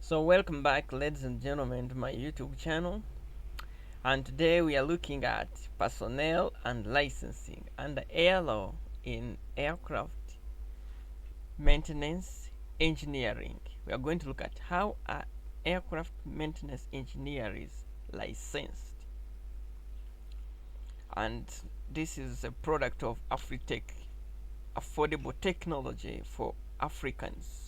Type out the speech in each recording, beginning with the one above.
So welcome back, ladies and gentlemen, to my YouTube channel, and today we are looking at personnel and licensing and air law in aircraft maintenance engineering. We are going to look at how an aircraft maintenance engineer is licensed, and this is a product of Afritech, affordable technology for Africans.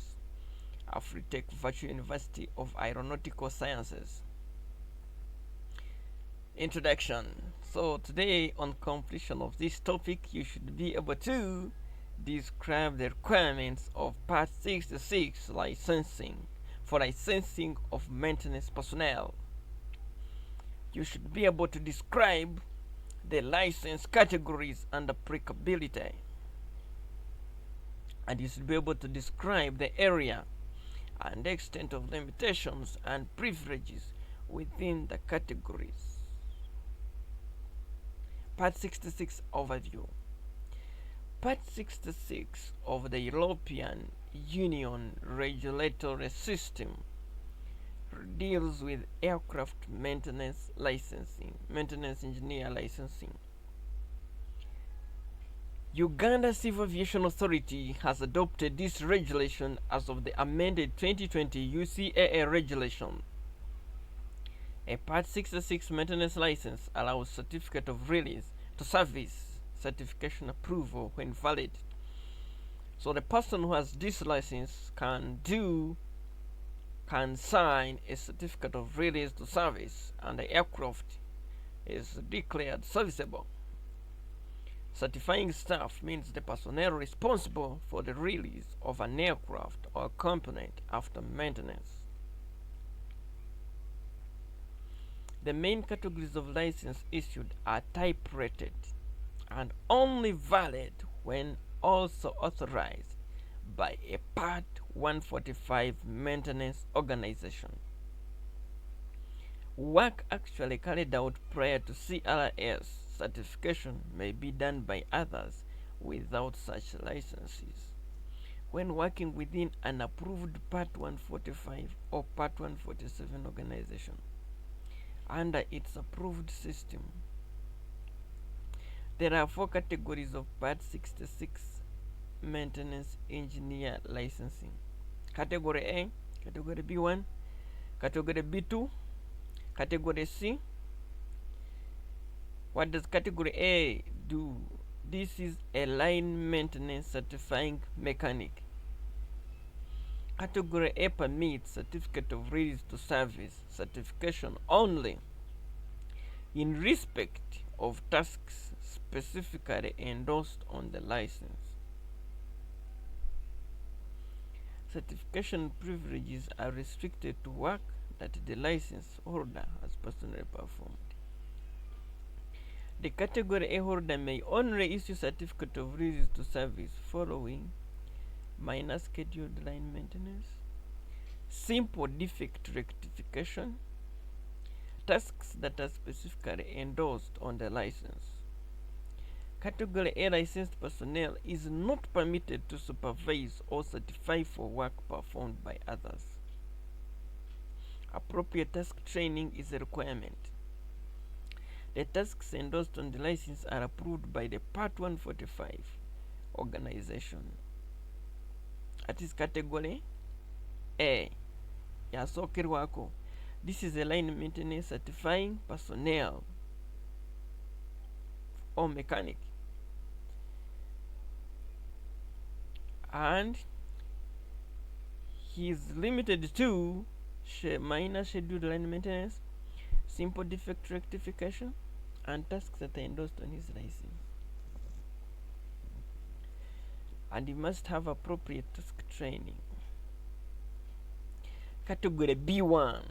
Afritech Virtual University of Aeronautical Sciences. Introduction. So today, on completion of this topic, you should be able to describe the requirements of Part 66 licensing for licensing of maintenance personnel. You should be able to describe the license categories and applicability, and you should be able to describe the area and extent of limitations and privileges within the categories. Part 66 overview. Part 66 of the European Union regulatory system deals with aircraft maintenance licensing, maintenance engineer licensing. Uganda Civil Aviation Authority has adopted this regulation as of the amended 2020 UCAA regulation. A Part 66 maintenance license allows certificate of release to service certification approval when valid. So the person who has this license can sign a certificate of release to service, and the aircraft is declared serviceable. Certifying staff means the personnel responsible for the release of an aircraft or component after maintenance. The main categories of license issued are type rated and only valid when also authorized by a Part 145 maintenance organization. Work actually carried out prior to CRS certification may be done by others without such licenses. When working within an approved Part 145 or Part 147 organization, under its approved system, there are 4 categories of Part 66 maintenance engineer licensing. Category A, Category B1, Category B2, Category C. What does Category A do? This is a line maintenance certifying mechanic. Category A permits certificate of release to service certification only in respect of tasks specifically endorsed on the license. Certification privileges are restricted to work that the license holder has personally performed. The Category A holder may only issue certificate of release to service following minor scheduled line maintenance, simple defect rectification, tasks that are specifically endorsed on the license. Category A licensed personnel is not permitted to supervise or certify for work performed by others. Appropriate task training is a requirement. The tasks endorsed on the license are approved by the Part 145 organization. That is Category A. Yasokerwako. This is a line maintenance certifying personnel or mechanic, and he is limited to minor scheduled line maintenance, simple defect rectification, and tasks that are endorsed on his license. And he must have appropriate task training. Category B1.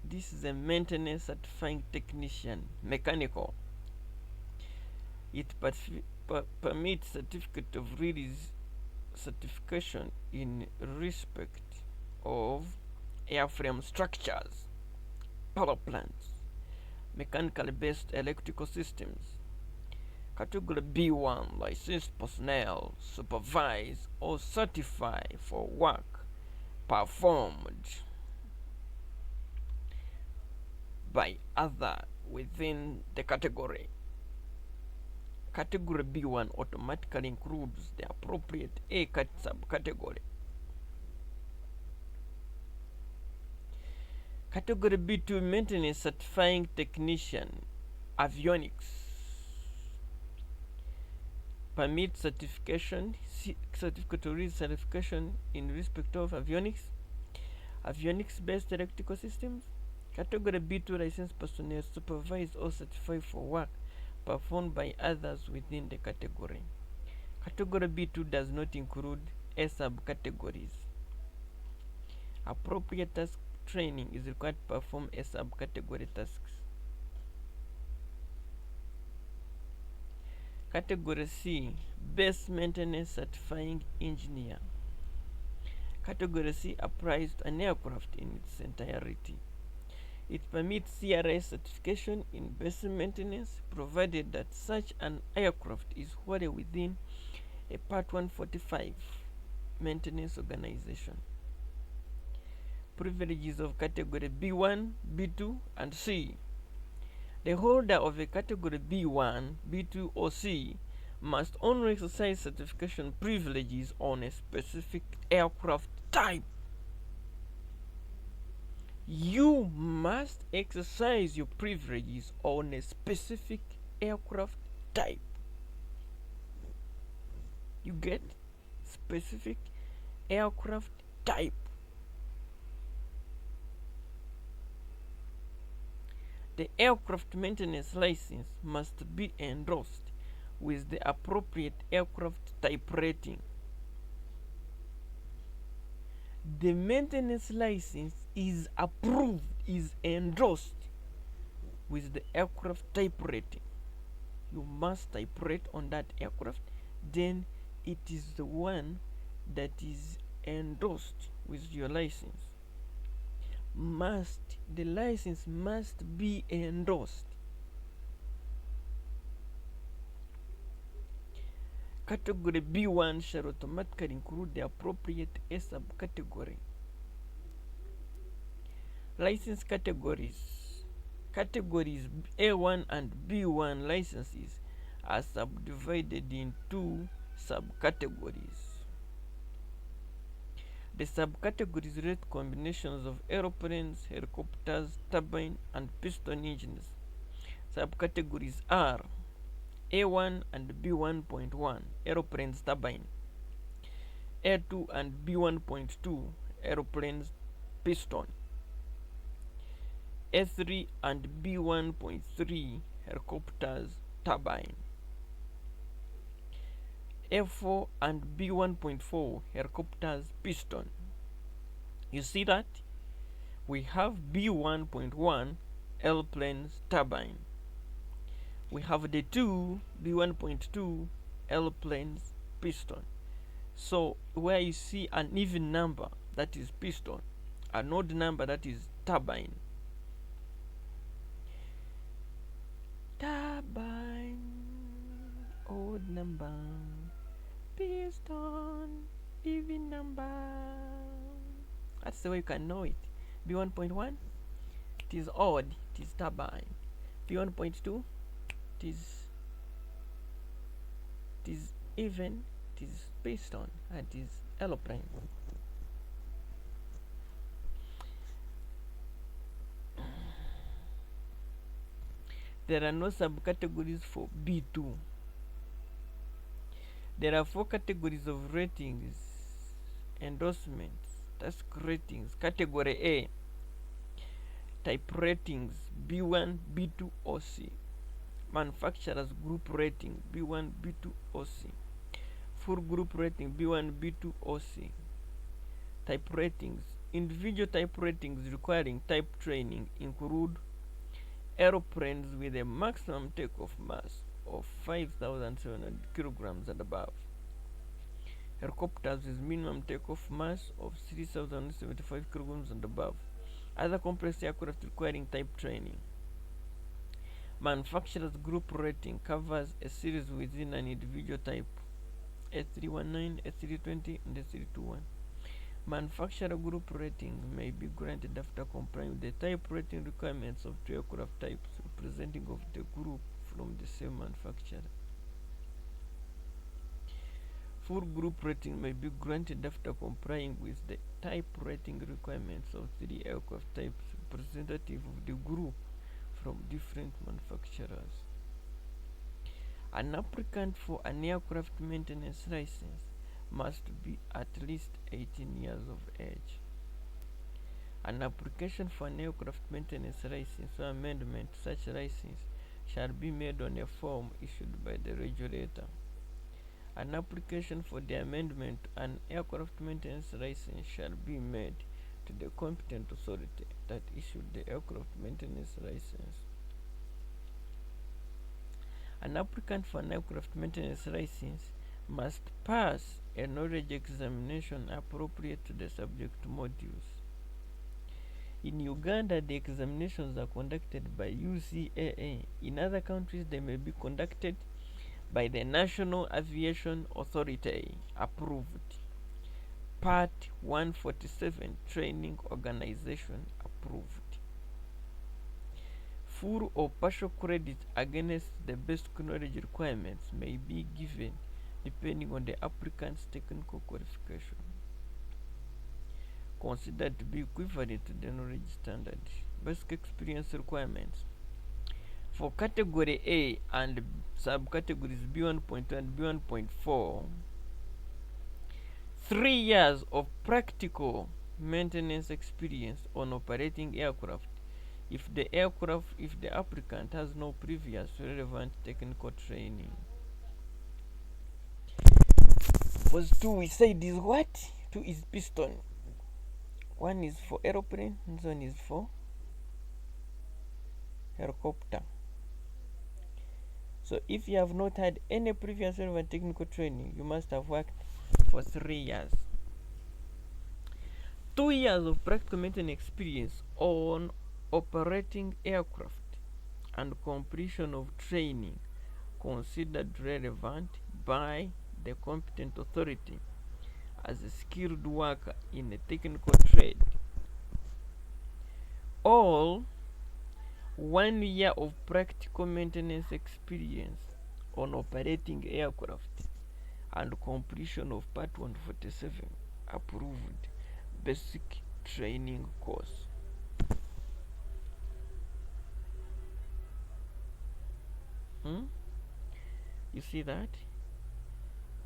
This is a maintenance certifying technician, mechanical. It permits certificate of release certification in respect of airframe structures, power plants, mechanically based electrical systems. Category B1 licensed personnel supervise or certify for work performed by other within the category. Category B1 automatically includes the appropriate A subcategory. Category B2 maintenance certifying technician avionics permits certification, certificate of certification in respect of avionics, avionics-based electrical systems. Category B2 licensed personnel supervise or certify for work performed by others within the category. Category B2 does not include A subcategories. Appropriate task training is required to perform A subcategory tasks. Category C, base maintenance certifying engineer. Category C applies to an aircraft in its entirety. It permits CRS certification in base maintenance provided that such an aircraft is wholly within a Part 145 maintenance organization. Privileges of Category B1, B2, and C. The holder of a Category B1, B2, or C must only exercise certification privileges on a specific aircraft type. You must exercise your privileges on a specific aircraft type. You get specific aircraft type. The aircraft maintenance license must be endorsed with the appropriate aircraft type rating. The maintenance license is approved, is endorsed with the aircraft type rating. You must type rate on that aircraft, then it is the one that is endorsed with your license. The license must be endorsed. Category B1 shall automatically include the appropriate A subcategory. License categories. Categories A1 and B1 licenses are subdivided in two subcategories. The subcategories rate combinations of aeroplanes, helicopters, turbine, and piston engines. Subcategories are A1 and B1.1 aeroplanes turbine, A2 and B1.2 aeroplanes piston, A3 and B1.3 helicopters turbine, A4 and B1.4 helicopters piston. You see that? We have B1.1 airplanes turbine. We have the two B1.2 airplanes piston. So where you see an even number, that is piston, an odd number, that is turbine. Turbine, odd number, piston, even number. That's the way you can know it. B1.1, it is odd, it is turbine. B1.2, it is even, it is piston, and it is aeroplane. There are no subcategories for B2. There are 4 categories of ratings, endorsements, task ratings. Category A, type ratings B1, B2, or C. Manufacturers group rating B1, B2, or C. Full group rating B1, B2, or C. Type ratings. Individual type ratings requiring type training include aeroplanes with a maximum takeoff mass of 5,700 kilograms and above. Helicopters with minimum takeoff mass of 3,075 kilograms and above. Other complex aircraft requiring type training. Manufacturer's group rating covers a series within an individual type, A319, A320, and A321. Manufacturer group rating may be granted after complying with the type rating requirements of two aircraft types representing of the group from the same manufacturer. Full group rating may be granted after complying with the type rating requirements of three aircraft types representative of the group from different manufacturers. An applicant for an aircraft maintenance license must be at least 18 years of age. An application for an aircraft maintenance license or amendment to such license shall be made on a form issued by the regulator. An application for the amendment to an aircraft maintenance license shall be made to the competent authority that issued the aircraft maintenance license. An applicant for an aircraft maintenance license must pass a knowledge examination appropriate to the subject modules. In Uganda, the examinations are conducted by UCAA. In other countries, they may be conducted by the National Aviation Authority approved. Part 147 Training Organization approved. Full or partial credit against the basic knowledge requirements may be given depending on the applicant's technical qualification, considered to be equivalent to the knowledge standard. Basic experience requirements. For category A and subcategories B1.1 and B1.4, 3 years of practical maintenance experience on operating aircraft if the applicant has no previous relevant technical training. Phase 2 we said is what? 2 is piston. 1 is for aeroplane, this one is for helicopter. So if you have not had any previous relevant technical training, you must have worked for 3 years. 2 years of practical maintenance experience on operating aircraft and completion of training considered relevant by the competent authority as a skilled worker in a technical trade. All 1 year of practical maintenance experience on operating aircraft and completion of Part 147 approved basic training course. You see that?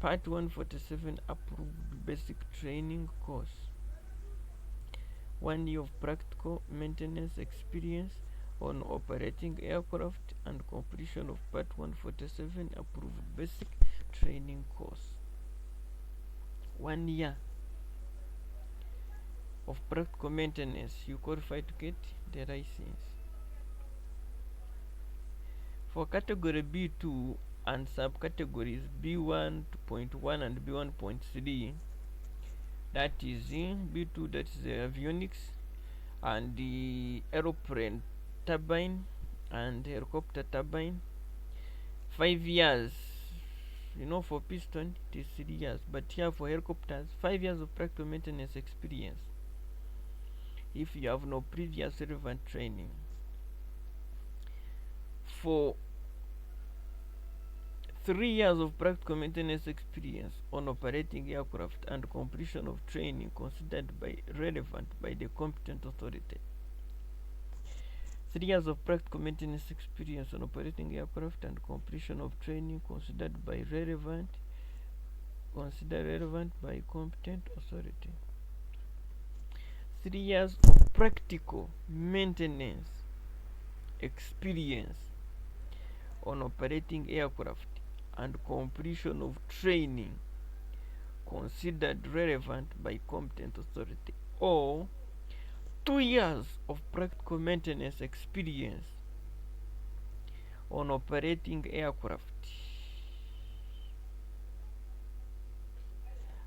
Part 147 approved basic training course. 1 year of practical maintenance experience on operating aircraft and completion of Part 147 approved basic training course. 1 year of practical maintenance, you qualify to get the license. For category B2 and subcategories B1.1 and B1.3, that is in B2, that is the avionics and the aeroplane turbine and helicopter turbine, 5 years. For piston it is 3 years, but here for helicopters, 5 years of practical maintenance experience if you have no previous relevant training. For 3 years of practical maintenance experience on operating aircraft and completion of training considered relevant by the competent authority. 3 years of practical maintenance experience on operating aircraft and completion of training considered relevant by competent authority. 3 years of practical maintenance experience on operating aircraft and completion of training considered relevant by competent authority, or 2 years of practical maintenance experience on operating aircraft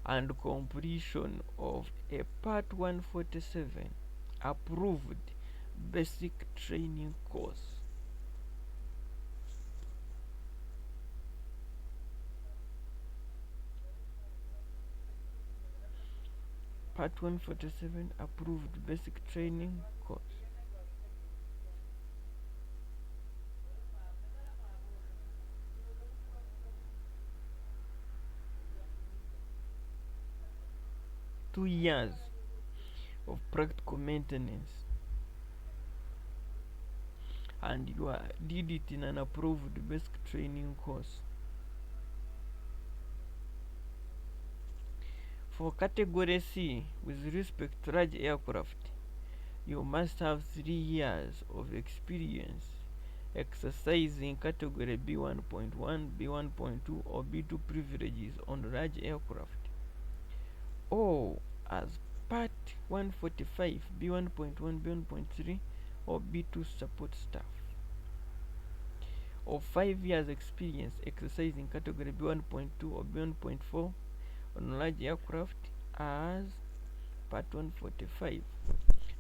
and completion of a Part 147 approved basic training course. Part 147 approved basic training course. Two years of practical maintenance, and you did it in an approved basic training course. For category C, with respect to large aircraft, you must have 3 years of experience exercising category B1.1, B1.2 or B2 privileges on large aircraft, or as Part 145, B1.1, B1.3 or B2 support staff, or 5 years experience exercising category B1.2 or B1.4 on large aircraft as Part 145,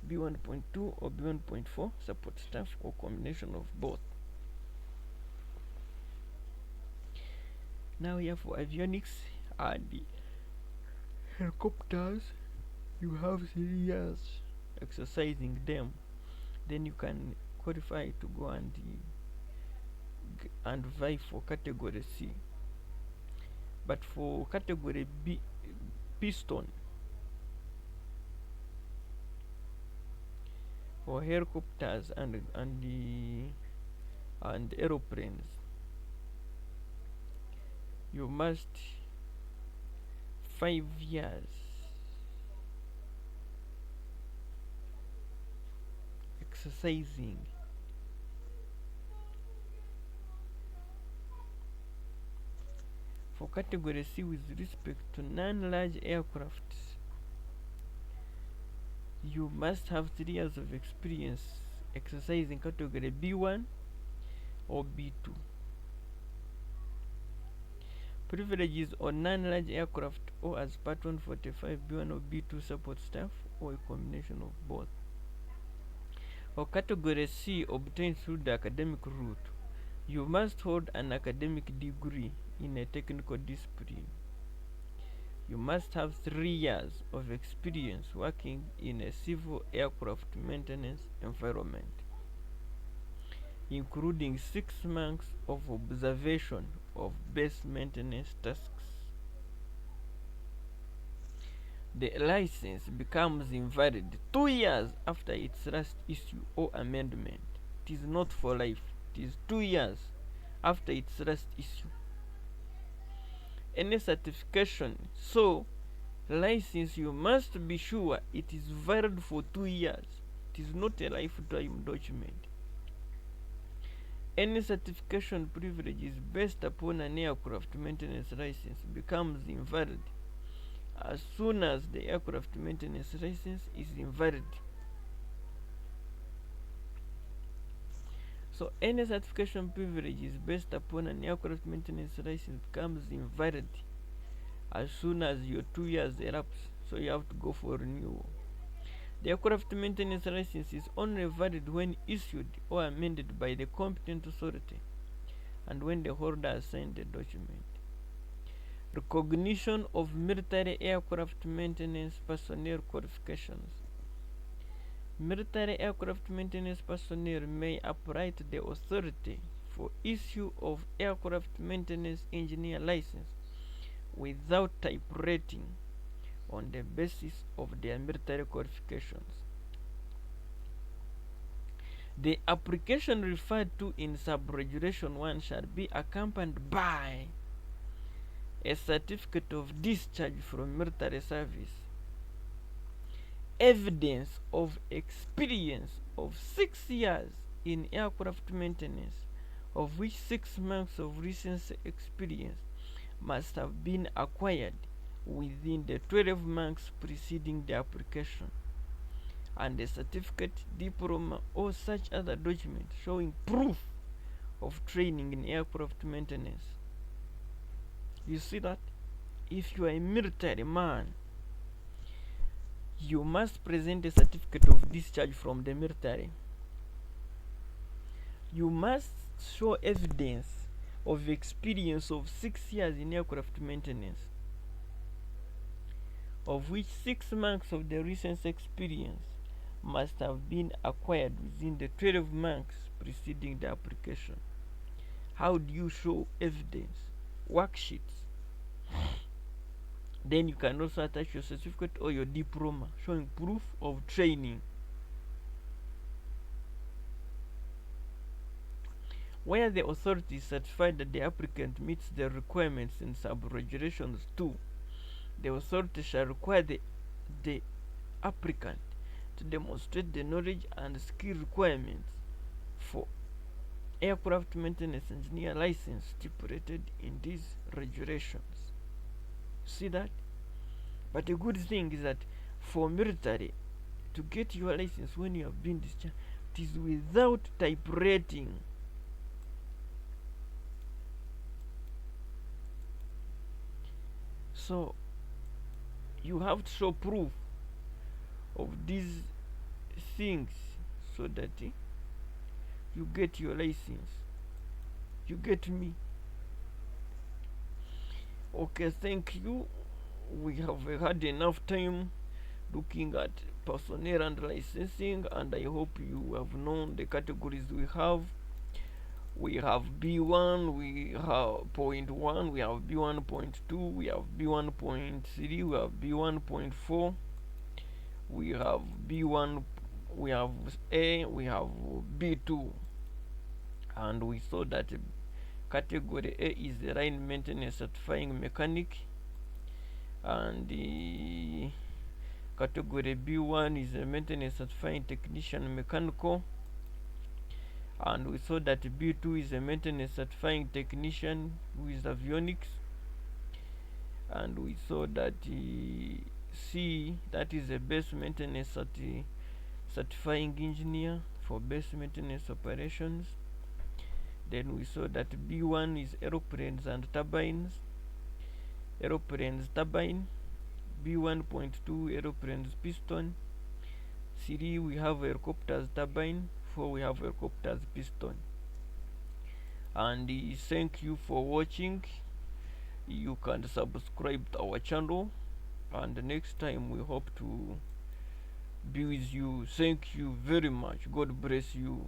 B1.2 or B1.4 support staff, or combination of both. Now here for avionics and helicopters, you have 3 years exercising them, then you can qualify to go and vie for category C. But for category B, piston, for helicopters and aeroplanes, you must 5 years exercising for category C. With respect to non-large aircrafts, you must have 3 years of experience exercising category B1 or B2. Privileges on non-large aircraft, or as Part 145, B1 or B2 support staff, or a combination of both. For category C, obtained through the academic route, you must hold an academic degree in a technical discipline. You must have 3 years of experience working in a civil aircraft maintenance environment, including 6 months of observation of base maintenance tasks. The license becomes invalid 2 years after its last issue or amendment. It is not for life. It is 2 years after its last issue. Any certification, so license, you must be sure it is valid for 2 years. It is not a lifetime document. Any certification privilege is based upon an aircraft maintenance license becomes invalid as soon as the aircraft maintenance license is invalid. So any certification privilege is based upon an aircraft maintenance license becomes invalid as soon as your 2 years elapse, so you have to go for renewal. The aircraft maintenance license is only valid when issued or amended by the competent authority and when the holder has signed the document. Recognition of military aircraft maintenance personnel qualifications. Military aircraft maintenance personnel may apply to the authority for issue of aircraft maintenance engineer license without type rating on the basis of their military qualifications. The application referred to in sub-regulation 1 shall be accompanied by a certificate of discharge from military service, evidence of experience of 6 years in aircraft maintenance, of which 6 months of recent experience must have been acquired within the 12 months preceding the application, and a certificate, diploma, or such other document showing proof of training in aircraft maintenance. You see that? If you are a military man, you must present a certificate of discharge from the military. You must show evidence of experience of 6 years in aircraft maintenance, of which 6 months of the recent experience must have been acquired within the 12 months preceding the application. How do you show evidence? Worksheets. Then you can also attach your certificate or your diploma showing proof of training. Where the authority is certified that the applicant meets the requirements in sub-regulations 2, the authority shall require the applicant to demonstrate the knowledge and skill requirements for aircraft maintenance engineer license stipulated in these regulations. See that? But a good thing is that for military, to get your license when you have been discharged, it is without typewriting. So you have to show proof of these things so that you get your license. You get me? Okay, thank you. We have had enough time looking at personnel and licensing, and I hope you have known the categories we have. We have B1, we have .1, we have B1.2, we have B1.3, we have B1.4, we have B1, we have A, we have B2, and we saw that category A is the line maintenance certifying mechanic, and the category B1 is a maintenance certifying technician mechanical, and we saw that B2 is a maintenance certifying technician with avionics, and we saw that C, that is a base maintenance certifying engineer for base maintenance operations. Then we saw that B1 is aeroplanes and turbines, aeroplanes turbine, B1.2 aeroplanes piston, 3 we have helicopters turbine, 4 we have helicopters piston. And thank you for watching. You can subscribe to our channel, and next time we hope to be with you. Thank you very much. God bless you.